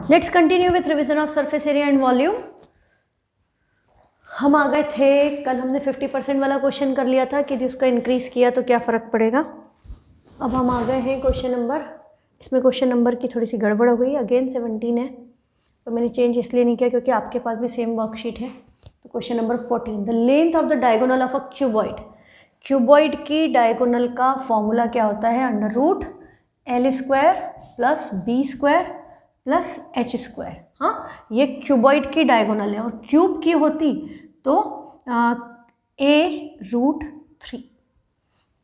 Let's continue with revision of surface area and volume. हम आ गए थे, कल हमने 50% वाला क्वेश्चन कर लिया था कि जिसका इंक्रीज किया तो क्या फ़र्क पड़ेगा। अब हम आ गए हैं क्वेश्चन नंबर, इसमें क्वेश्चन नंबर की थोड़ी सी गड़बड़ हो गई, अगेन 17 है तो मैंने चेंज इसलिए नहीं किया क्योंकि आपके पास भी सेम वर्कशीट है। तो question number 14, the length of the diagonal of a cuboid. Cuboid की डायगोनल का फॉर्मूला क्या होता है? Under root l square plus b square plus h square. हाँ, ये क्यूबॉइड की डायगोनल है और क्यूब की होती तो ए रूट 3।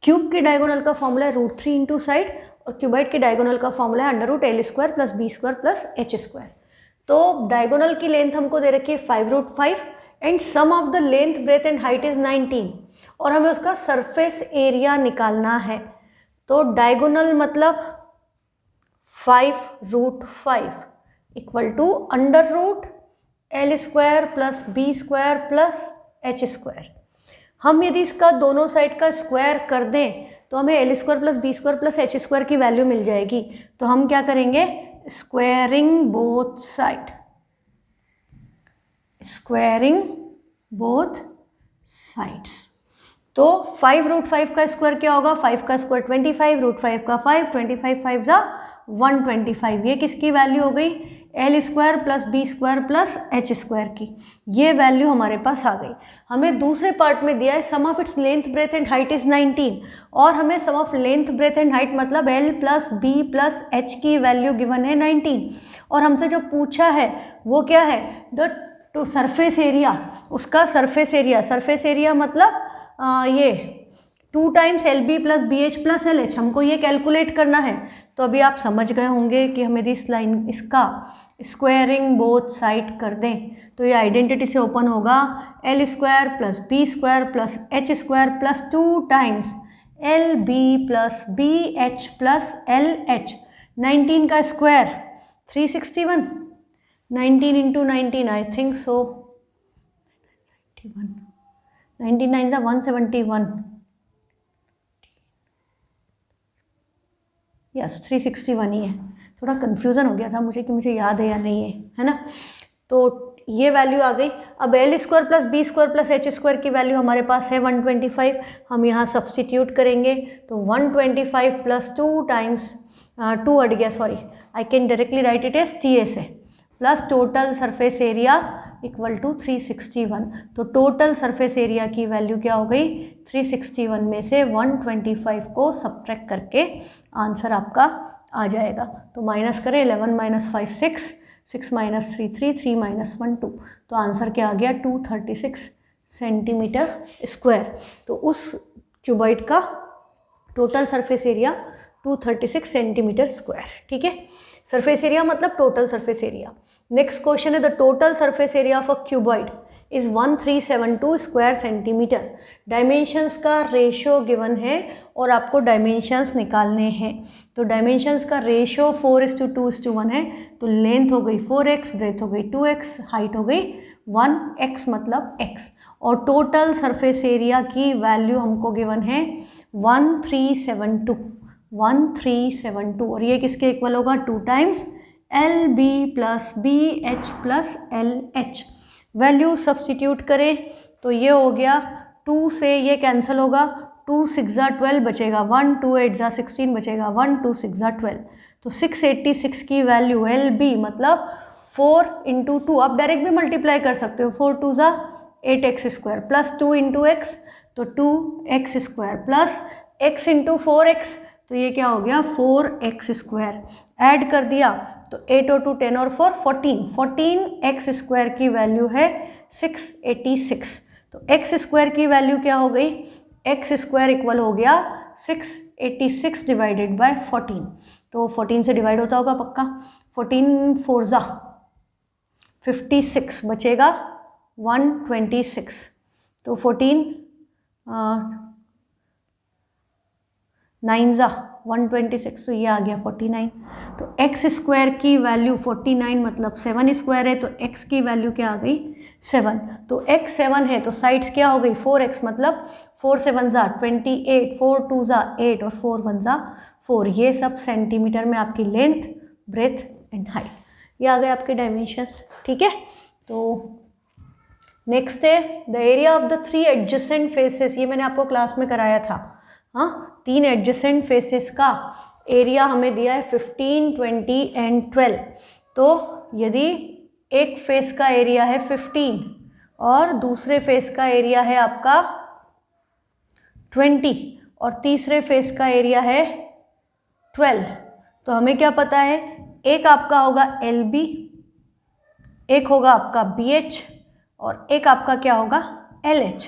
क्यूब की डायगोनल का फॉर्मूला है रूट 3 इंटू साइड और क्यूबॉइड की डायगोनल का फॉर्मूला है under root l square plus b square plus h square. तो डायगोनल की लेंथ हमको दे रखी है 5√5 and sum of the length breadth and height is 19 और हमें उसका सरफेस एरिया निकालना है। तो डायगोनल मतलब 5√5 equal to under root l square plus b square plus h square. हम यदि इसका दोनों साइड का स्क्वायर कर दें तो हमें l square plus b square plus h square की वैल्यू मिल जाएगी। तो हम क्या करेंगे? Squaring both side, squaring both sides. तो 5√5 का स्क्वायर क्या होगा? 5 का स्क्वायर 25, √5 का 5, 25 5 जा 125। ये किसकी वैल्यू हो गई? L square plus b square plus h square की। ये वैल्यू हमारे पास आ गई। हमें दूसरे पार्ट में दिया है sum of its length breadth and height is 19 और हमें सम ऑफ लेंथ ब्रेथ एंड हाइट मतलब L plus B plus H की वैल्यू गिवन है 19 और हमसे जो पूछा है वो क्या है? द टू सरफेस एरिया, उसका सरफेस एरिया मतलब ये 2 times l b plus b h plus l h, हमको ये कैलकुलेट करना है। तो अभी आप समझ गए होंगे कि हमें इस लाइन इसका स्क्वायरिंग बोथ साइड कर दें तो ये आइडेंटिटी से ओपन होगा l square plus b square plus h square plus 2 times l b plus b h plus l h. 19 का square 361, 19 into 19 I think so 99 जा 171, यस 361 ही है। थोड़ा कन्फ्यूज़न हो गया था मुझे कि मुझे याद है या नहीं है ना। तो ये वैल्यू आ गई। अब l square plus b square plus h square की वैल्यू हमारे पास है 125। हम यहाँ सब्सटीट्यूट करेंगे तो 125 प्लस 2 टाइम्स 2 हट गया, sorry, I can directly write it as T S A plus total surface area equal to 361। तो टोटल सरफेस एरिया की वैल्यू क्या हो गई? 361 में से 125 को सब्ट्रैक्ट करके आंसर आपका आ जाएगा। तो माइनस करें, 11 माइनस 5 6, 6 माइनस 3 3, 3 माइनस 1 2। तो आंसर क्या आ गया? 236 सेंटीमीटर स्क्वायर। तो उस क्यूबॉइड का total surface area 236 centimetre square. ठीक है, सरफेस एरिया मतलब total surface area. Next question है the total surface area of a cuboid is 1372 square centimetre. Dimensions का रेशियो गिवन है और आपको डायमेंशंस निकालने हैं। तो डायमेंशंस का रेशियो 4:2:1 है। तो लेंथ हो गई 4x, ब्रेथ हो गई 2x, हाइट हो गई 1x मतलब x और टोटल सरफेस एरिया की वैल्यू हमको गिवन है 1372 और ये किसके इक्वल होगा? 2 times l b plus b h plus l h. Value substitute करें तो ये हो गया 2 से ये कैंसिल होगा, 2 6 12 बचेगा, 1 2 8 16 बचेगा, 1 2 6 12। तो 686 की वैल्यू एल बी मतलब 4 इंटू 2, आप डायरेक्ट भी मल्टीप्लाई कर सकते हो, 4 2 8x square plus 2 into x तो 2x square plus x into 4x तो ये क्या हो गया? 4x square. ऐड कर दिया तो 8 और 2 10 और 4 14x स्क्वायर की वैल्यू है 686। तो x स्क्वायर की वैल्यू क्या हो गई? x स्क्वायर इक्वल हो गया 686 डिवाइडेड बाय 14। तो 14 से डिवाइड होता होगा पक्का, 14 4 जा 56 बचेगा 126। तो 14 9 जा 126 तो ये आ गया 49। तो x स्क्वायर की वैल्यू 49 मतलब 7 स्क्वायर है तो x की वैल्यू क्या आ गई? 7। तो x 7 है तो साइड्स क्या हो गई? 4x मतलब 4 7 जा 28, 4 2 जा 8 और 4 1 जा 4। ये सब सेंटीमीटर में आपकी लेंथ, ब्रेथ एंड हाइट। ये आ गए आपके डायमेंशंस, ठीक है। तो नेक्स्ट है the area of the 3 adjacent faces, ये मैंने आपको क्लास में कराया था। हाँ, 3 एडजेसेंट फेसेस का एरिया हमें दिया है 15, 20 एंड 12। तो यदि एक फेस का एरिया है 15 और दूसरे फेस का एरिया है आपका 20 और तीसरे फेस का एरिया है 12, तो हमें क्या पता है, एक आपका होगा LB, एक होगा आपका BH और एक आपका क्या होगा LH।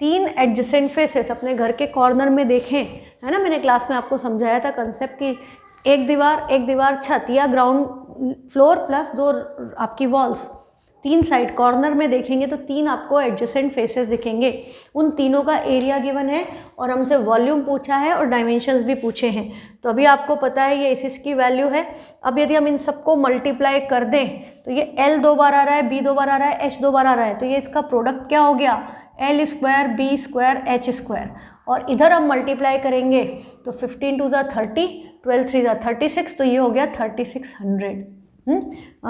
3 एडजेसेंट फेसेस अपने घर के कॉर्नर में देखें, है ना, मैंने क्लास में आपको समझाया था कंसेप्ट कि एक दीवार छत या ग्राउंड फ्लोर प्लस 2 आपकी वॉल्स, 3 साइड कॉर्नर में देखेंगे तो 3 आपको एडजेसेंट फेसेस दिखेंगे। उन तीनों का एरिया गिवन है और हमसे वॉल्यूम पूछा है और डायमेंशंस भी पूछे हैं। तो अभी आपको पता है ये इसकी वैल्यू है। अब यदि हम इन सबको मल्टीप्लाई कर दें तो ये L 2 बार आ रहा है, B 2 बार आ रहा है, H 2 बार आ रहा है, तो ये इसका प्रोडक्ट क्या हो गया, L square B square H square. और इधर हम मल्टीप्लाई करेंगे तो 15 2 30, 12 3 36, तो ये हो गया 3600।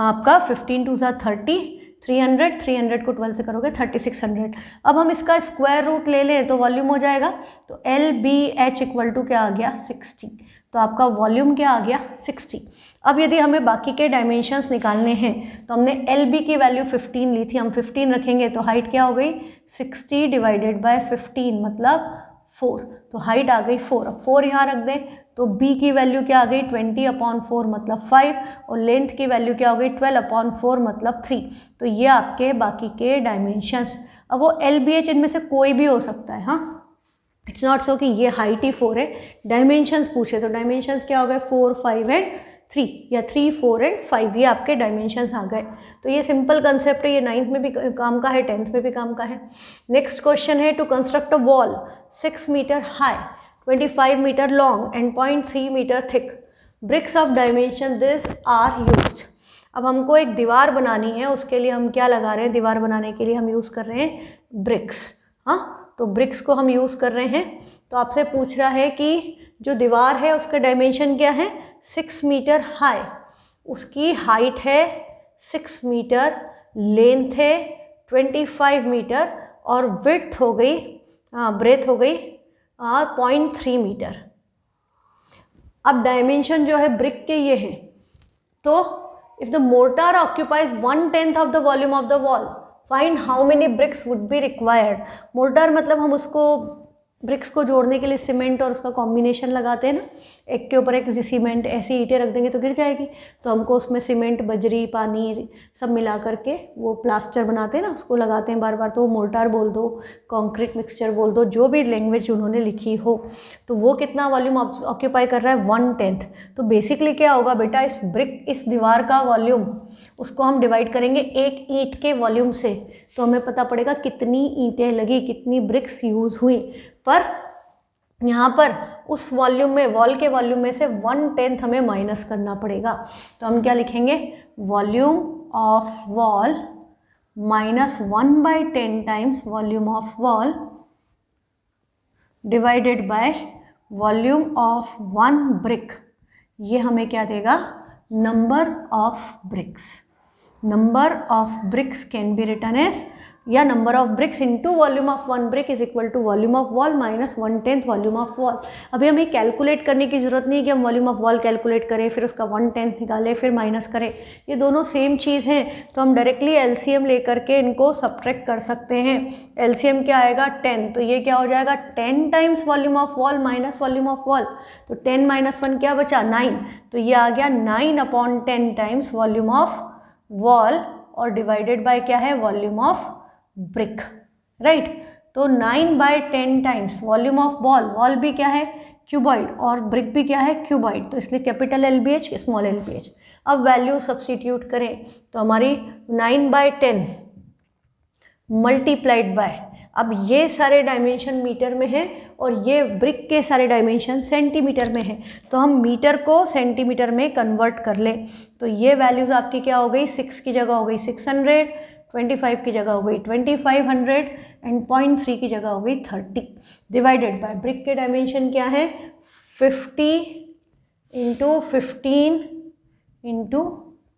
आपका 15 2 30, 300 को 12 से करोगे 3600। अब हम इसका स्क्वायर रूट ले लें तो वॉल्यूम हो जाएगा, तो LBH इक्वल टू क्या आ गया 60, तो आपका वॉल्यूम क्या आ गया 60। अब यदि हमें बाकी के डायमेंशंस निकालने हैं तो हमने LB की वैल्यू 15 ली थी, हम 15 रखेंगे तो हाइट क्या हो गई 60 डिवाइडेड बाय 15 मतलब 4, तो हाइट आ गई 4। अब 4 यहाँ रख दें तो B की वैल्यू क्या आ गई 20/4 मतलब 5 और लेंथ की वैल्यू क्या हो गई 12/4 मतलब 3। तो ये आपके बाकी के डायमेंशंस। अब वो LBH इनमें से कोई भी हो सकता है, हाँ, इट्स नॉट सो कि ये हाइट ही 4 है। डायमेंशंस पूछे तो डायमेंशंस क्या हो गए 4, 5 एंड 3 या 3, 4 एंड 5, ये आपके डायमेंशंस आ गए। तो ये सिंपल कंसेप्ट है, ये 9th में भी काम का है, 10th में भी काम का है। नेक्स्ट क्वेश्चन है to construct a wall 6 metre high, 25 metre long and 0.3 metre thick, bricks of dimension this are used. अब हमको एक दीवार बनानी है, उसके लिए हम क्या लगा रहे हैं, दीवार बनाने के लिए हम यूज़ कर रहे हैं ब्रिक्स। हाँ, तो ब्रिक्स को हम यूज़ कर रहे हैं। तो आपसे पूछ रहा है कि जो दीवार है उसका डायमेंशन क्या है 6 मीटर हाई, उसकी हाइट है 6 मीटर, लेंथ है 25 मीटर और विड्थ हो गई, ब्रेथ हो गई 0.3 मीटर। अब डायमेंशन जो है ब्रिक के ये हैं, तो if the mortar occupies 1/10 of the volume of the wall, find how many bricks would be required. Mortar मतलब हम उसको ब्रिक्स को जोड़ने के लिए सीमेंट और उसका कॉम्बिनेशन लगाते हैं ना, एक के ऊपर एक सीमेंट, ऐसी ईंटें रख देंगे तो गिर जाएगी, तो हमको उसमें सीमेंट, बजरी, पानी सब मिला करके वो प्लास्टर बनाते हैं ना, उसको लगाते हैं बार बार, तो वो मोर्टार बोल दो, कंक्रीट मिक्सचर बोल दो, जो भी लैंग्वेज उन्होंने लिखी हो। तो वो कितना वॉल्यूम ऑक्यूपाई कर रहा है 1/10। तो बेसिकली क्या होगा बेटा, इस ब्रिक, इस दीवार का वॉल्यूम, उसको हम डिवाइड करेंगे एक ईंट के वॉल्यूम से, तो हमें पता पड़ेगा कितनी ईंटें लगी, कितनी ब्रिक्स यूज़ हुई। पर यहाँ पर उस वॉल्यूम में, वॉल के वॉल्यूम में से 1/10 हमें माइनस करना पड़ेगा। तो हम क्या लिखेंगे, volume of wall minus 1/10 times volume of wall divided by volume of 1 brick. ये हमें क्या देगा, number of bricks. Number of bricks can be written as, या number of bricks into volume of 1 brick is equal to volume of wall minus 1/10 volume of wall. अभी हमें calculate करने की जरूरत नहीं है कि हम वॉल्यूम ऑफ वॉल कैलकुलेट करें, फिर उसका 1/10 निकालें, फिर माइनस करें, ये दोनों सेम चीज़ हैं। तो हम डायरेक्टली एलसीएम लेकर के इनको सब्ट्रैक्ट कर सकते हैं। एलसीएम क्या आएगा 10, तो ये क्या हो जाएगा 10 times volume of wall minus volume of wall, तो 10 - 1 क्या बचा 9, तो ये आ गया 9/10 टाइम्स वॉल्यूम ऑफ वॉल और डिवाइडेड बाय क्या है, वॉल्यूम ऑफ ब्रिक, राइट। तो 9/10 times volume of wall, wall भी क्या है क्यूबॉइड और ब्रिक भी क्या है क्यूबॉइड, तो इसलिए कैपिटल LBH स्मॉल LBH। अब वैल्यू सब्स्टिट्यूट करें तो हमारी 9/10 मल्टीप्लाइड बाय, अब ये सारे डायमेंशन मीटर में है और ये ब्रिक के सारे डायमेंशन सेंटीमीटर में है, तो हम मीटर को सेंटीमीटर में कन्वर्ट कर लें। तो ये वैल्यूज़ आपकी क्या हो गई, 6 की जगह हो गई 600, 25 की जगह हो गई 2500 एंड 0.3 की जगह हो गई 30, डिवाइडेड बाय ब्रिक के डायमेंशन क्या है 50 × 15 ×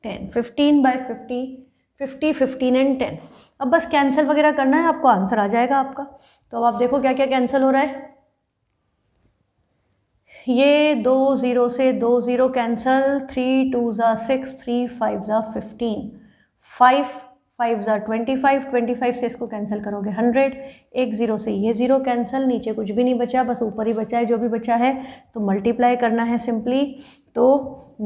10, 15 by 50, 50, 15 एंड 10। अब बस कैंसिल वगैरह करना है, आपको आंसर आ जाएगा आपका। तो अब आप देखो क्या क्या कैंसिल हो रहा है। ये 2 0 से 2 0 कैंसिल, 3 2 ज़ा 6, 3 5 ज़ा 15, 5 5 ज़ा 25, 25 से इसको कैंसिल करोगे 100, 1 0 से ये 0 कैंसिल, नीचे कुछ भी नहीं बचा, बस ऊपर ही बचा है, जो भी बचा है तो मल्टीप्लाई करना है सिंपली। तो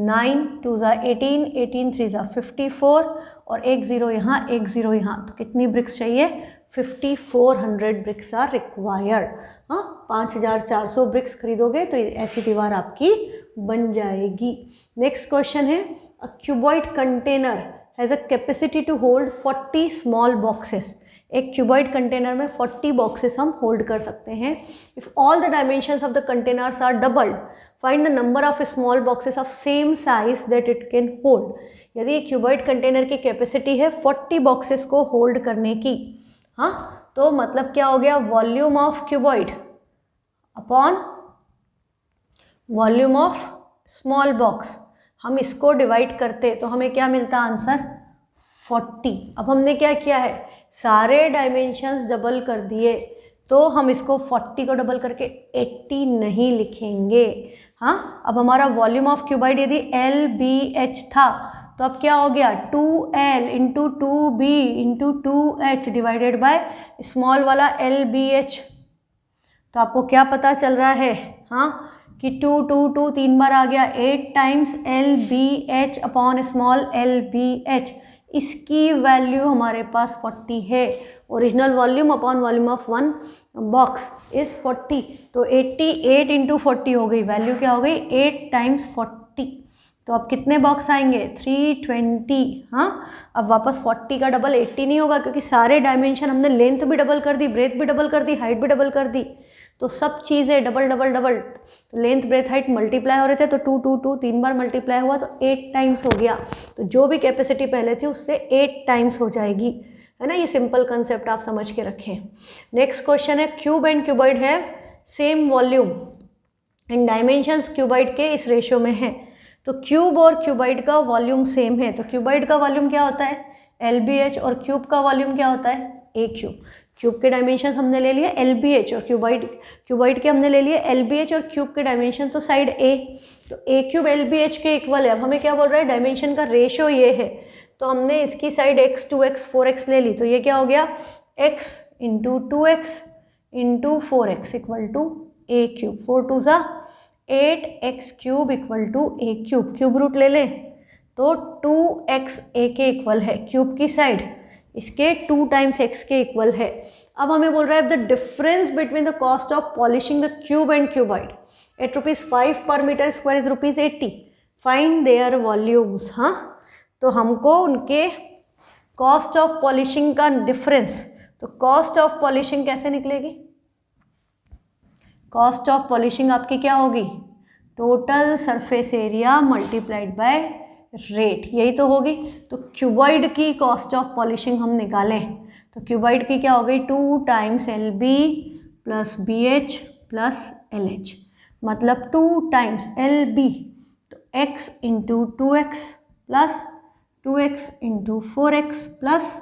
9 2 ज़ा 18, 18 3 ज़ा 54 और 1 0 यहाँ, 1 0 यहाँ, तो कितनी ब्रिक्स चाहिए? 5400 ब्रिक्स आर रिक्वायर्ड। हाँ, 5400 ब्रिक्स खरीदोगे तो ऐसी दीवार आपकी बन जाएगी। नेक्स्ट क्वेश्चन है, a cuboid container has a capacity to hold 40 small boxes. एक क्यूबॉइड कंटेनर में 40 बॉक्सेस हम होल्ड कर सकते हैं। If all the dimensions of the containers are doubled, find the number of small boxes of same size that it can hold. यदि cuboid container की capacity है 40 boxes को होल्ड करने की, हाँ, तो मतलब क्या हो गया? Volume of cuboid upon volume of small box. हम इसको डिवाइड करते तो हमें क्या मिलता आंसर? 40। अब हमने क्या किया है? सारे डायमेंशंस डबल कर दिए, तो हम इसको 40 को डबल करके 80 नहीं लिखेंगे। हाँ, अब हमारा वॉल्यूम ऑफ क्यूबॉइड यदि LBH था तो अब क्या हो गया? 2L into 2B into 2H divided by small वाला LBH। तो आपको क्या पता चल रहा है? हाँ, कि 2 2 2 3 बार आ गया, 8 times LBH upon small LBH। इसकी वैल्यू हमारे पास 40 है। Original volume upon volume of one box is 40, तो 88 इंटू 40 हो गई, वैल्यू क्या हो गई? 8 टाइम्स 40। तो अब कितने बॉक्स आएंगे? 320। हाँ, अब वापस 40 का डबल 80 नहीं होगा, क्योंकि सारे डायमेंशन हमने लेंथ भी डबल कर दी, ब्रेथ भी डबल कर दी, हाइट भी डबल कर दी, तो सब चीज़ें डबल डबल डबल, तो लेंथ ब्रेथ हाइट मल्टीप्लाई हो रहे थे, तो 2 2 2 3 बार मल्टीप्लाई हुआ तो 8 टाइम्स हो गया। तो जो भी कैपेसिटी पहले थी उससे 8 टाइम्स हो जाएगी, है ना। ये सिंपल कंसेप्ट आप समझ के रखें। नेक्स्ट क्वेश्चन है, क्यूब एंड क्यूबॉइड है same volume and dimensions cuboid के इस रेशियो में है। तो क्यूब और क्यूबॉइड का वॉल्यूम सेम है, तो क्यूबॉइड का वॉल्यूम क्या होता है? LBH, और क्यूब का वॉल्यूम क्या होता है? A cube. क्यूब के डायमेंशन हमने ले लिए LBH, और क्यूबॉइड के हमने ले लिए LBH और क्यूब के डायमेंशन तो साइड A, तो A क्यूब LBH के इक्वल है। अब हमें क्या बोल रहा है? डायमेंशन का रेशियो ये है, तो हमने इसकी साइड x 2x 4x ले ली, तो ये क्या हो गया? x into 2x into 4x equal to A cube. 4 2 ज़ा 8x cube equal to A cube. Cube root ले लें तो 2x A के इक्वल है, क्यूब की साइड इसके 2 टाइम्स x के इक्वल है। अब हमें बोल रहा है the difference between the cost of polishing the cube and cuboid at ₹5 per metre square is ₹80। Find their volumes. हाँ, तो हमको उनके कॉस्ट ऑफ पॉलिशिंग का डिफरेंस, तो कॉस्ट ऑफ पॉलिशिंग कैसे निकलेगी? कॉस्ट ऑफ पॉलिशिंग आपकी क्या होगी? Total surface area multiplied by rate, यही तो होगी। तो क्यूबॉइड की कॉस्ट ऑफ पॉलिशिंग हम निकालें तो क्यूबॉइड की क्या हो गई? 2 times LB plus BH plus LH, मतलब 2 टाइम्स LB, तो x into 2x plus 2x into 4x plus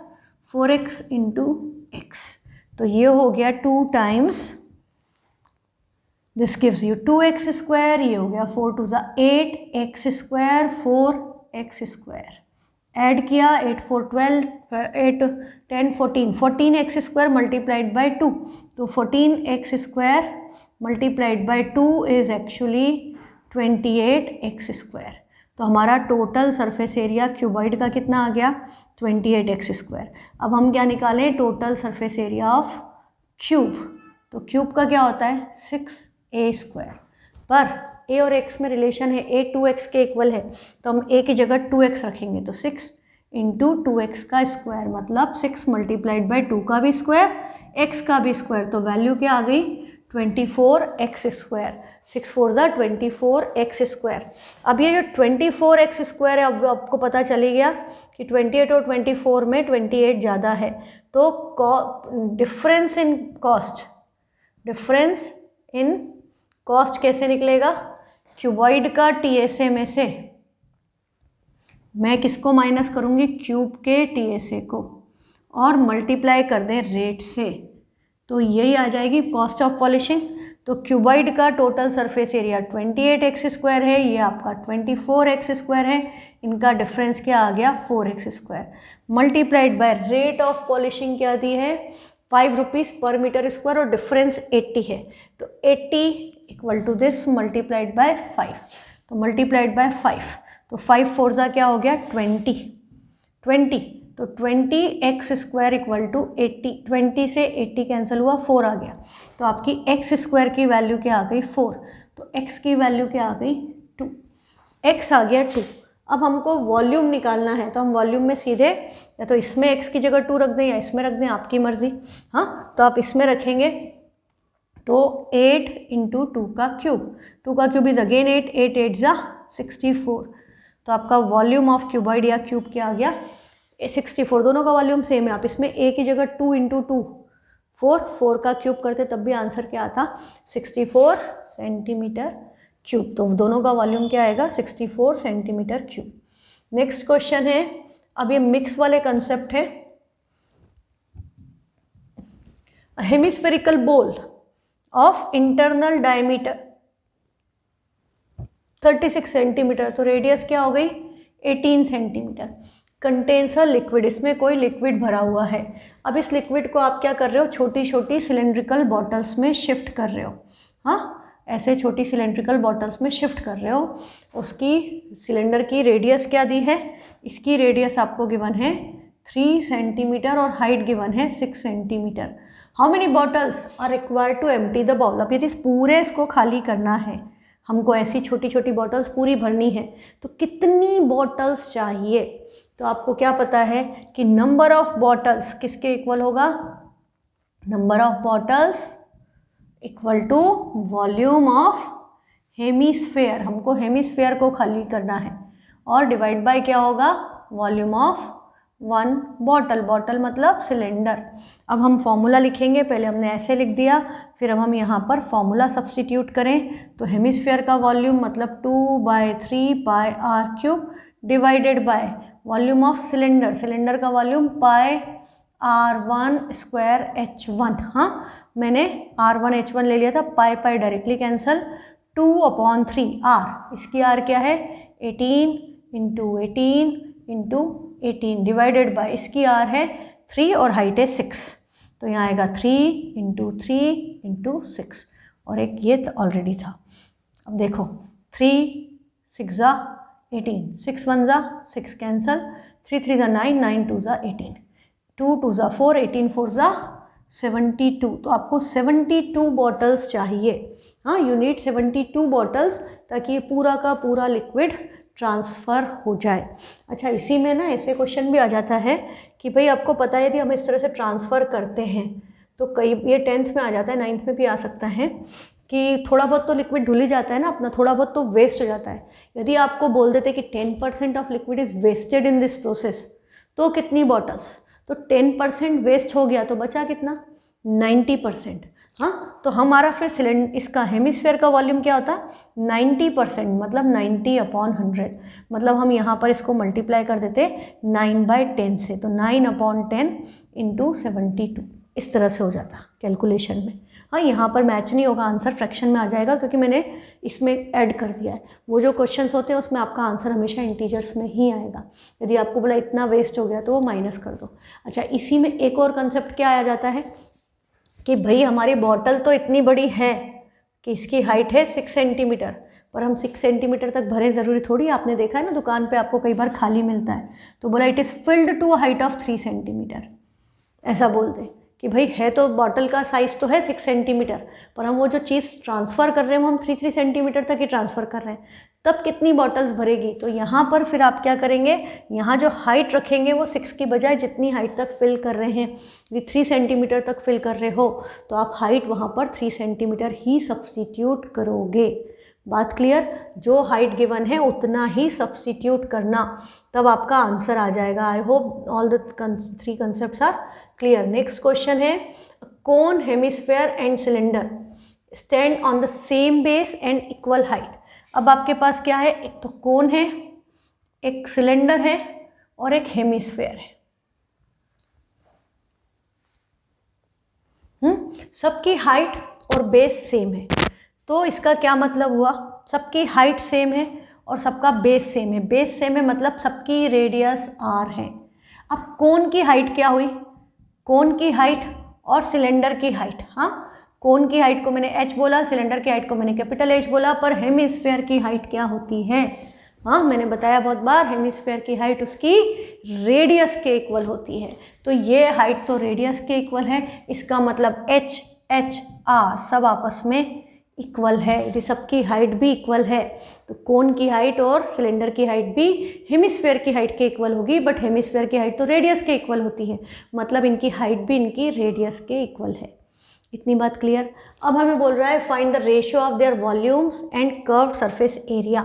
4x into x, तो ये हो गया 2 times, this gives you 2x square, ये हो गया 4 2 ज़ा 8x square 4x square, add किया 8 4 12 8 10 14 14x स्क्वायर मल्टीप्लाइड बाय 2, तो 14x square multiplied by 2 is actually 28x square. तो हमारा टोटल सरफेस एरिया क्यूबॉइड का कितना आ गया? 28x square. अब हम क्या निकालें? Total surface area of cube, तो क्यूब का क्या होता है? 6a स्क्वायर, पर a और x में रिलेशन है, a 2x के इक्वल है, तो हम a की जगह 2x रखेंगे, तो 6 इंटू 2x का स्क्वायर, मतलब 6 मल्टीप्लाइड बाई 2 का भी स्क्वायर, x का भी स्क्वायर, तो वैल्यू क्या आ गई? 24x square. 6 4 ज़ा 24x स्क्वायर। अब ये जो 24x स्क्वायर है, अब आपको पता चली गया कि 28 और 24 में 28 ज़्यादा है, तो difference in cost, difference in cost कैसे निकलेगा? क्यूबॉइड का TSA में से मैं किसको माइनस करूँगी, क्यूब के TSA को, और मल्टीप्लाई कर दें रेट से, तो यही आ जाएगी कॉस्ट ऑफ पॉलिशिंग। तो क्यूबॉइड का टोटल सरफेस एरिया 28x² है, ये आपका 24x² है, इनका डिफरेंस क्या आ गया 4x², multiplied by rate of polishing क्या दी है 5 रुपीज़ पर मीटर स्क्वायर, और डिफरेंस 80 है, तो 80 equal to this multiplied by 5, तो मल्टीप्लाइड बाय 5, तो 5 4 ज़ा क्या हो गया 20, तो 20x² इक्वल टू 80, 20 से 80 कैंसिल हुआ, 4 आ गया, तो आपकी x² की वैल्यू क्या आ गई 4, तो x की वैल्यू क्या आ गई 2, x आ गया 2। अब हमको वॉल्यूम निकालना है, तो हम वॉल्यूम में सीधे या तो इसमें x की जगह 2 रख दें या इसमें रख दें, आपकी मर्जी। हाँ, तो आप इसमें रखेंगे तो 8 इंटू 2 का क्यूब इज अगेन 8, 8 8 ज़ा 64, तो आपका वॉल्यूम ऑफ क्यूबॉइड या क्यूब क्या आ गया 64, दोनों का वॉल्यूम सेम है। आप इसमें a की जगह 2 इंटू 2 4 का क्यूब करते तब भी आंसर क्या आता 64 सेंटीमीटर क्यूब, तो दोनों का वॉल्यूम क्या आएगा 64 सेंटीमीटर क्यूब। नेक्स्ट क्वेश्चन है, अब ये मिक्स वाले कंसेप्ट है, hemispherical bowl of internal diameter 36 centimetre, तो रेडियस क्या हो गई 18 सेंटीमीटर, कंटेन्स अ लिक्विड, इसमें कोई लिक्विड भरा हुआ है। अब इस लिक्विड को आप क्या कर रहे हो, छोटी छोटी सिलेंड्रिकल बॉटल्स में शिफ्ट कर रहे हो। हाँ, ऐसे छोटी सिलेंड्रिकल बॉटल्स में शिफ्ट कर रहे हो। उसकी सिलेंडर की रेडियस क्या दी है, इसकी रेडियस आपको गिवन है 3 सेंटीमीटर और हाइट गिवन है 6 centimetre. How many bottles are required to empty the bowl, अब यदि पूरे इसको खाली करना है, हमको ऐसी छोटी छोटी बॉटल्स पूरी भरनी है, तो कितनी बॉटल्स चाहिए, तो आपको क्या पता है कि नंबर ऑफ बॉटल्स किसके इक्वल होगा, number of bottles equal to volume of hemisphere, हमको हेमिस्फेयर को खाली करना है, और डिवाइड बाय क्या होगा वॉल्यूम ऑफ 1 बॉटल, बॉटल मतलब सिलेंडर। अब हम फॉर्मूला लिखेंगे, पहले हमने ऐसे लिख दिया, फिर अब हम यहाँ पर फॉर्मूला सब्सटीट्यूट करें, तो हेमिस्फेयर का वॉल्यूम मतलब 2/3 pi r cube divided by volume of cylinder, cylinder का volume pi R1 square H1। हाँ, मैंने R1 H1 ले लिया था, pi pi directly cancel, 2/3 R, इसकी R क्या है 18 इंटू 18 इंटू 18 डिवाइडेड बाय, इसकी R है 3 और हाइट है 6, तो यहाँ आएगा 3 इंटू 3 इंटू 6, और एक ये ऑलरेडी था। अब देखो 3 6 ज़ा 18, 6 1 ज़ा 6 कैंसल, 3 3 ज़ा 9, 9 2 ज़ा 18, 2 2 ज़ा 4, 18 4 ज़ा 72, तो आपको 72 बॉटल्स चाहिए। हाँ, यू नीड 72 बॉटल्स ताकि ये पूरा का पूरा लिक्विड ट्रांसफ़र हो जाए। अच्छा, इसी में ना ऐसे क्वेश्चन भी आ जाता है कि भाई आपको पता है यदि हम इस तरह से ट्रांसफ़र करते हैं तो कई, ये 10th में आ जाता है, 9th में भी आ सकता है कि थोड़ा बहुत तो लिक्विड धुल ही जाता है ना अपना, थोड़ा बहुत तो वेस्ट हो जाता है। यदि आपको बोल देते कि 10% of liquid is wasted in this process, तो कितनी बॉटल्स, तो 10% वेस्ट हो गया तो बचा कितना 90%। हाँ, तो हमारा फिर सिलेंडर इसका हेमिस्फेयर का वॉल्यूम क्या होता 90%, मतलब 90/100, मतलब हम यहाँ पर इसको मल्टीप्लाई कर देते 9/10 से, तो 9/10 इंटू 72, इस तरह से हो जाता कैलकुलेशन में। हाँ, यहाँ पर मैच नहीं होगा, आंसर फ्रैक्शन में आ जाएगा क्योंकि मैंने इसमें ऐड कर दिया है। वो जो क्वेश्चंस होते हैं उसमें आपका आंसर हमेशा इंटीजर्स में ही आएगा। यदि आपको बोला इतना वेस्ट हो गया तो वो माइनस कर दो। अच्छा, इसी में एक और कंसेप्ट क्या आ जाता है कि भाई हमारी बॉटल तो इतनी बड़ी है कि इसकी हाइट है 6 सेंटीमीटर, पर हम 6 सेंटीमीटर तक भरें ज़रूरी थोड़ी। आपने देखा है ना दुकान पे आपको कई बार खाली मिलता है, तो बोला it is filled to a height of 3 centimetre, ऐसा बोल दें कि भाई है तो बॉटल का साइज़ तो है 6 सेंटीमीटर, पर हम वो जो चीज़ ट्रांसफ़र कर रहे हैं वो हम 3 सेंटीमीटर तक ही ट्रांसफ़र कर रहे हैं, तब कितनी बॉटल्स भरेगी। तो यहाँ पर फिर आप क्या करेंगे, यहाँ जो हाइट रखेंगे वो 6 की बजाय जितनी हाइट तक फिल कर रहे हैं, यदि 3 सेंटीमीटर तक फिल कर रहे हो तो आप हाइट वहाँ पर 3 सेंटीमीटर ही सब्सटीट्यूट करोगे। बात क्लियर, जो हाइट गिवन है उतना ही सब्सटीट्यूट करना, तब आपका आंसर आ जाएगा। I hope all the 3 concepts are clear. Next question है, cone, hemisphere and cylinder stand on the same base and equal height. अब आपके पास क्या है, एक तो कोन है एक सिलेंडर है और एक हेमिस्फेयर है। सबकी हाइट और बेस सेम है, तो इसका क्या मतलब हुआ, सबकी हाइट सेम है और सबका बेस सेम है। बेस सेम है मतलब सबकी रेडियस r है। अब कोन की हाइट क्या हुई, कोन की हाइट और सिलेंडर की हाइट, हाँ कोन की हाइट को मैंने h बोला, सिलेंडर की हाइट को मैंने कैपिटल H बोला, पर हेमिस्फेयर की हाइट क्या होती है, हाँ मैंने बताया बहुत बार, हेमिस्फेयर की हाइट उसकी रेडियस के इक्वल होती है। तो ये हाइट तो रेडियस के इक्वल है, इसका मतलब h r सब आपस में इक्वल है। यदि सबकी हाइट भी इक्वल है तो कोन की हाइट और सिलेंडर की हाइट भी हेमिस्फेयर की हाइट के इक्वल होगी, बट हेमिस्फेयर की हाइट तो रेडियस के इक्वल होती है, मतलब इनकी हाइट भी इनकी रेडियस के इक्वल है। इतनी बात क्लियर। अब हमें बोल रहा है find the ratio of their volumes and curved surface area.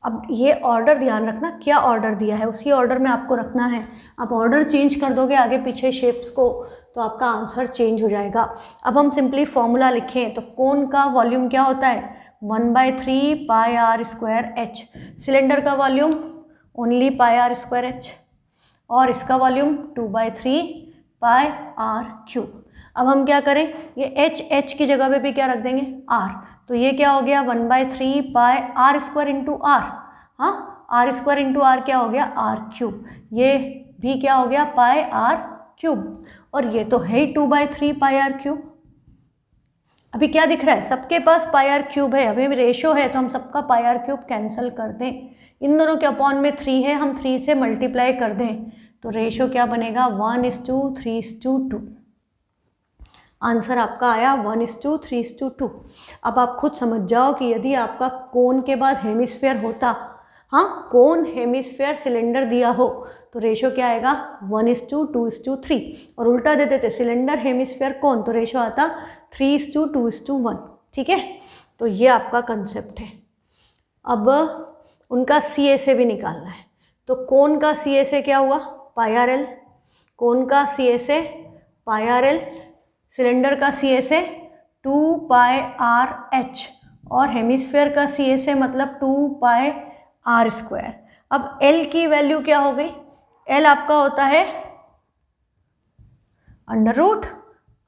अब ये ऑर्डर ध्यान रखना, क्या ऑर्डर दिया है उसी ऑर्डर में आपको रखना है। आप ऑर्डर चेंज कर दोगे आगे पीछे शेप्स को तो आपका आंसर चेंज हो जाएगा। अब हम सिंपली फॉर्मूला लिखें तो कोन का वॉल्यूम क्या होता है 1/3 pi r square h, cylinder का volume only pi r square h, और इसका वॉल्यूम 2/3 पाई आर क्यूब। अब हम क्या करें, ये एच की जगह पे भी क्या रख देंगे आर, तो ये क्या हो गया 1/3 pi r square into are, हाँ आर स्क्वायर इंटू आर क्या हो गया आर क्यूब, ये भी क्या हो गया पाई आर क्यूब, और ये तो है ही 2/3 पाई आर क्यूब। अभी क्या दिख रहा है, सबके पास पाई आर क्यूब है, अभी भी रेशो है तो हम सबका पाई आर क्यूब कैंसिल कर दें, इन दोनों के अपॉन में 3 है, हम 3 से मल्टीप्लाई कर दें तो रेशो क्या बनेगा 1:3:2। आंसर आपका आया 1:3:2। अब आप खुद समझ जाओ कि यदि आपका कोन के बाद हेमिस्फेयर होता, हाँ कोन हेमिस्फेयर सिलेंडर दिया हो तो रेशो क्या आएगा 1:2:3, और उल्टा दे देते सिलेंडर हेमिस्फेयर कोन तो रेशो आता 3:2:1। ठीक है, तो ये आपका कंसेप्ट है। अब उनका सी से भी निकालना है, तो कोन का सी से क्या हुआ पाई आर एल, कोन का सी से पाई आर एल, सिलेंडर का सी से 2 पाई आर एच, और हेमिस्फेयर का सी से मतलब 2 पाई आर स्क्वायर। अब एल की वैल्यू क्या हो गई, एल आपका होता है under root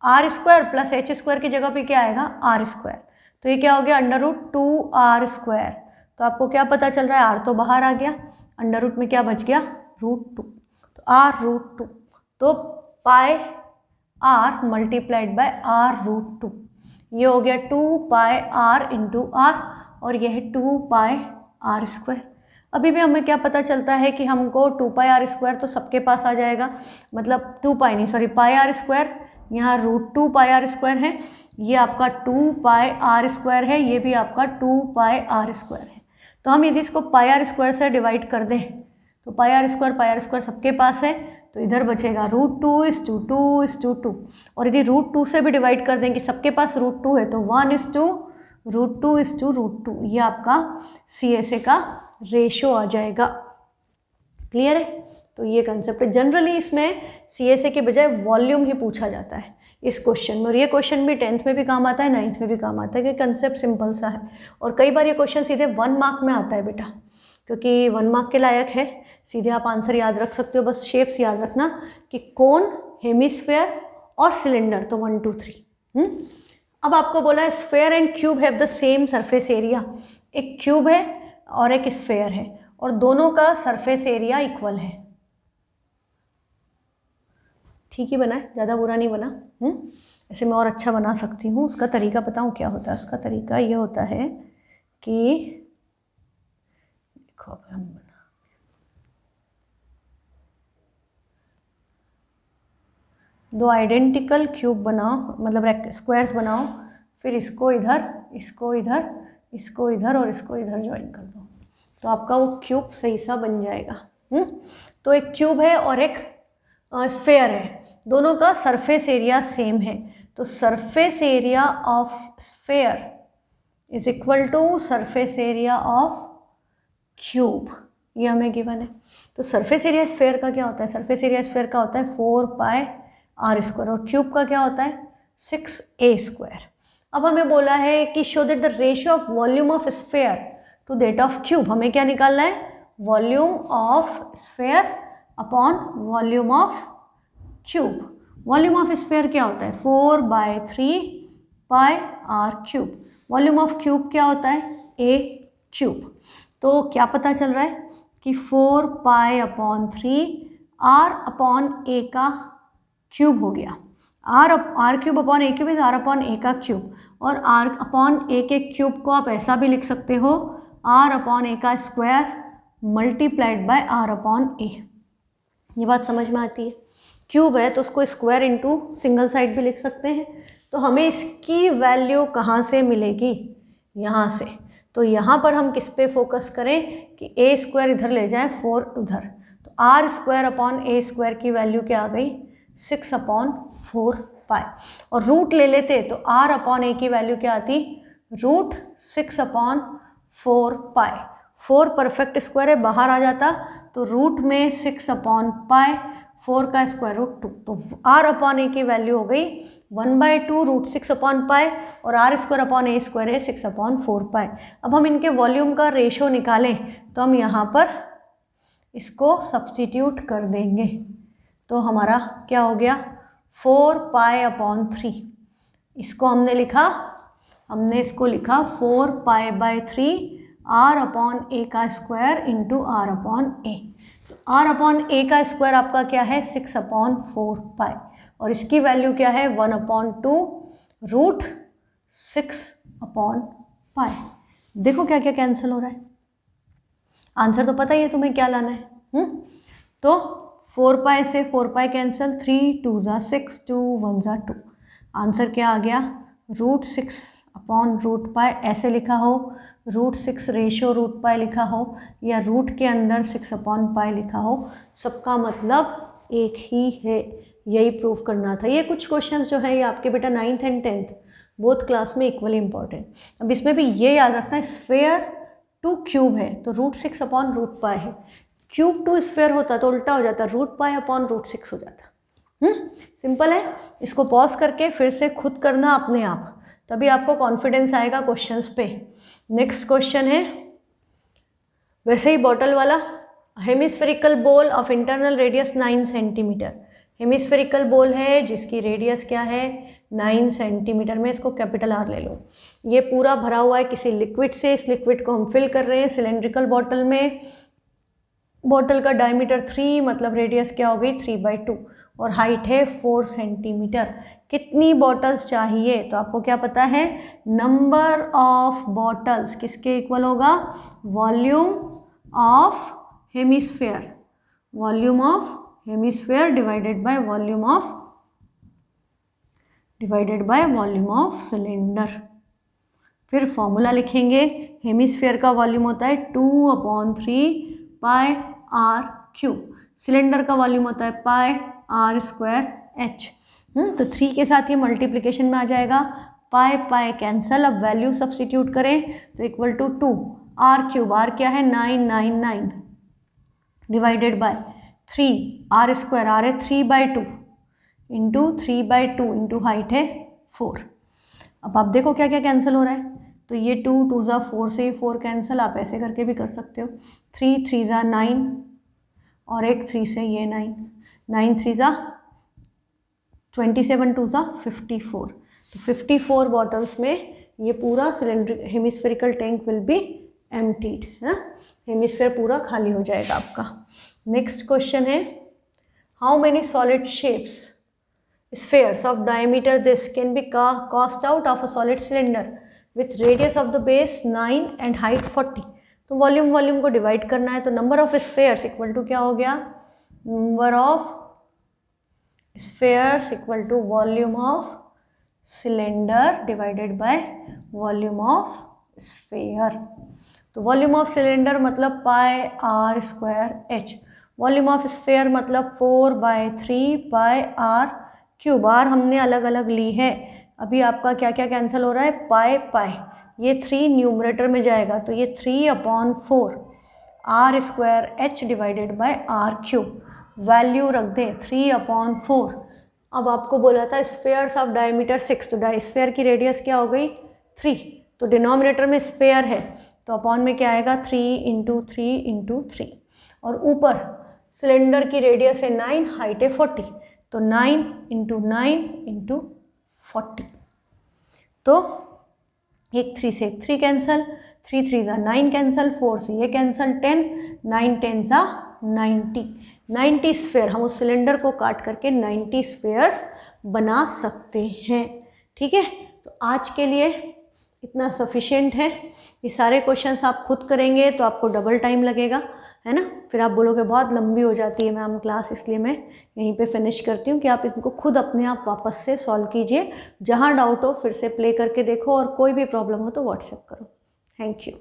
r square plus h square की जगह पे क्या आएगा आर स्क्वायर, तो ये क्या हो गया अंडर रूट 2 आर स्क्वायर। तो आपको क्या पता चल रहा है आर तो बाहर आ गया, अंडर रूट में क्या बच गया √2, तो r√2, तो पाई r मल्टीप्लाइड बाय r√2, ये हो गया 2 पाई r इंटू आर, और ये है 2 पाई आर स्क्वायर। अभी भी हमें क्या पता चलता है कि हमको 2 पाई आर स्क्वायर तो सबके पास आ जाएगा, मतलब 2 पाई नहीं सॉरी पाई आर स्क्वायर, यहाँ √2 पाई आर स्क्वायर है, ये आपका 2 पाई आर स्क्वायर है, ये भी आपका 2 पाई आर स्क्वायर है। तो हम यदि इसको पाई आर स्क्वायर से डिवाइड कर दें तो पाई आर स्क्वायर सबके पास है, तो इधर बचेगा √2:2:2, और यदि √2 से भी डिवाइड कर दें कि सबके पास √2 है तो 1:√2:√2, ये आपका सी का रेशो आ जाएगा। क्लियर है, तो ये कंसेप्ट है। जनरली इसमें सी के बजाय वॉल्यूम ही पूछा जाता है इस क्वेश्चन में, और ये क्वेश्चन भी 10th में भी काम आता है 9th में भी काम आता है, कि कंसेप्ट सिंपल सा है, और कई बार ये क्वेश्चन सीधे 1 मार्क में आता है बेटा, क्योंकि 1 मार्क के लायक है, सीधे आप आंसर याद रख सकते हो, बस शेप्स याद रखना कि कोन हेमिस्फेयर और सिलेंडर, तो 1 2 3। अब आपको बोला है sphere and cube have the same surface area, एक क्यूब है और एक स्फेयर है और दोनों का सरफेस एरिया इक्वल है। ठीक ही बना है, ज़्यादा बुरा नहीं बना। ऐसे मैं और अच्छा बना सकती हूँ, उसका तरीका बताऊँ क्या होता है, उसका तरीका ये होता है कि देखो अब हम दो आइडेंटिकल क्यूब बनाओ, मतलब स्क्वायर्स बनाओ, फिर इसको इधर इसको इधर इसको इधर और इसको इधर ज्वाइन कर दो, तो आपका वो क्यूब सही सा बन जाएगा। तो एक क्यूब है और एक स्फेयर है, दोनों का सरफेस एरिया सेम है, तो surface area of sphere is equal to surface area of cube, ये हमें गिवन है। तो सरफेस एरिया स्फेयर का क्या होता है, सरफेस एरिया स्फेयर का होता है 4 पाई आर स्क्वायर, और क्यूब का क्या होता है 6a स्क्वायर। अब हमें बोला है कि show that the ratio of volume of sphere to that of cube, हमें क्या निकालना है volume of sphere upon volume of cube. Volume of sphere क्या होता है 4/3 pi r cube. Volume of cube क्या होता है a क्यूब। तो क्या पता चल रहा है कि 4π/3 r अपॉन a का क्यूब हो गया। r cube upon a cube is r upon a का क्यूब, और r अपॉन a के क्यूब को आप ऐसा भी लिख सकते हो r अपॉन a का square multiplied by r upon a। ये बात समझ में आती है। क्यूब है तो उसको स्क्वायर इंटू सिंगल साइड भी लिख सकते हैं। तो हमें इसकी वैल्यू कहाँ से मिलेगी, यहाँ से। तो यहाँ पर हम किस पे फोकस करें कि a स्क्वायर इधर ले जाएं 4 उधर, तो r square upon a square की वैल्यू क्या आ गई 6/4 पाई, और रूट ले लेते तो r अपॉन a की वैल्यू क्या आती √6/4 पाई। 4 परफेक्ट स्क्वायर है, बाहर आ जाता तो रूट में 6/पाई, 4 का स्क्वायर रूट 2, तो r अपॉन a की वैल्यू हो गई 1/2 √6/पाई, और r square upon a square है 6/4 पाई। अब हम इनके वॉल्यूम का रेशो निकालें तो हम यहाँ पर इसको सब्स्टिट्यूट कर देंगे, तो हमारा क्या हो गया 4π/3। इसको हमने इसको लिखा 4π/3 r अपॉन a का square into r upon a। तो r अपॉन a का स्क्वायर आपका क्या है 6/4 पाई, और इसकी वैल्यू क्या है 1/2 √6/पाई। देखो क्या क्या कैंसिल हो रहा है। आंसर तो पता ही है तुम्हें क्या लाना है। तो 4 पाई से 4 पाई कैंसिल, 3 2 ज़ा 6, 2 1 ज़ा 2। आंसर क्या आ गया √6/√पाई ऐसे लिखा हो, √6 रेशो √पाई लिखा हो, या रूट के अंदर 6/पाई लिखा हो, सबका मतलब एक ही है। यही प्रूव करना था। ये कुछ क्वेश्चंस जो है ये आपके बेटा 9th and 10th both class में इक्वली इंपॉर्टेंट। अब इसमें भी ये याद रखना स्फेयर टू क्यूब है तो √6/√पाई है। क्यूब टू स्फेयर होता तो उल्टा हो जाता, √पाई/√6 हो जाता। सिंपल है। इसको पॉज करके फिर से खुद करना अपने आप, तभी आपको कॉन्फिडेंस आएगा क्वेश्चंस पे। नेक्स्ट क्वेश्चन है वैसे ही बॉटल वाला, hemispherical ball of internal radius 9 centimetre. Hemispherical ball है जिसकी रेडियस क्या है 9 सेंटीमीटर में, इसको कैपिटल R ले लो। ये पूरा भरा हुआ है किसी लिक्विड से, इस लिक्विड को हम फिल कर रहे हैं सिलेंड्रिकल बॉटल में। बॉटल का डायमीटर 3 मतलब रेडियस क्या हो गई 3/2, और हाइट है 4 सेंटीमीटर। कितनी बॉटल्स चाहिए, तो आपको क्या पता है नंबर ऑफ बॉटल्स किसके इक्वल होगा volume of hemisphere, volume of hemisphere divided by volume of cylinder. फिर फॉर्मूला लिखेंगे, हेमिस्फेयर का वॉल्यूम होता है 2/3 पाई आर क्यूब, सिलेंडर का वॉल्यूम होता है पाई आर स्क्वायर एच। तो 3 के साथ ये मल्टीप्लिकेशन में आ जाएगा, पाई पाई कैंसल। अब वैल्यू सब्स्टिट्यूट करें तो equal to 2 r cube, r क्या है 999 divided by 3 r square, r है 3/2 इंटू 3/2 इंटू हाइट है 4। अब आप देखो क्या क्या कैंसिल हो रहा है, तो ये 2 2 ज़ा 4 से 4 कैंसिल, आप ऐसे करके भी कर सकते हो। 3 3 ज़ा 9 और एक 3 से ये 9, 9 3 ज़ा 27, 2 ज़ा 54। तो 54 बॉटल्स में ये पूरा cylindric hemispherical tank will be emptied, है ना, हेमिस्फेयर पूरा खाली हो जाएगा आपका। नेक्स्ट क्वेश्चन है how many solid shapes spheres of diameter this can be cast out of a solid cylinder with radius of the base 9 and height 40। तो volume को डिवाइड करना है, तो number of spheres equal to क्या हो गया number of spheres equal to volume of cylinder divided by volume of sphere. तो volume of cylinder मतलब pi r square h, volume of sphere मतलब 4/3 पाई आर क्यूब। आर हमने अलग अलग ली है। अभी आपका क्या क्या कैंसिल हो रहा है पाई पाई, ये 3 न्यूमरेटर में जाएगा तो ये 3/4 r square h divided by r cube. Value रख दें 3/4। अब आपको बोला था स्फेयर्स ऑफ डायमीटर 6, तो स्फेयर की रेडियस क्या हो गई 3, तो डिनोमिनेटर में स्फेयर है तो अपॉन में क्या आएगा 3 इंटू 3 इंटू 3, और ऊपर सिलेंडर की रेडियस है 9, हाइट है 40, तो 9 इंटू 9 इंटू 40, तो एक 3 से एक 3 कैंसल, 3 3 ज़ा 9 कैंसल, 4 से ये कैंसल 10, 9 10 ज़ा 90 स्फेयर, हम उस सिलेंडर को काट करके 90 स्फेयर्स बना सकते हैं। ठीक है, तो आज के लिए इतना सफिशिएंट है। ये सारे क्वेश्चंस आप खुद करेंगे तो आपको डबल टाइम लगेगा, है ना, फिर आप बोलोगे बहुत लंबी हो जाती है मैम क्लास, इसलिए मैं यहीं पे फिनिश करती हूँ कि आप इनको खुद अपने आप वापस से सॉल्व कीजिए। जहाँ डाउट हो फिर से प्ले करके देखो, और कोई भी प्रॉब्लम हो तो व्हाट्सएप करो। Thank you.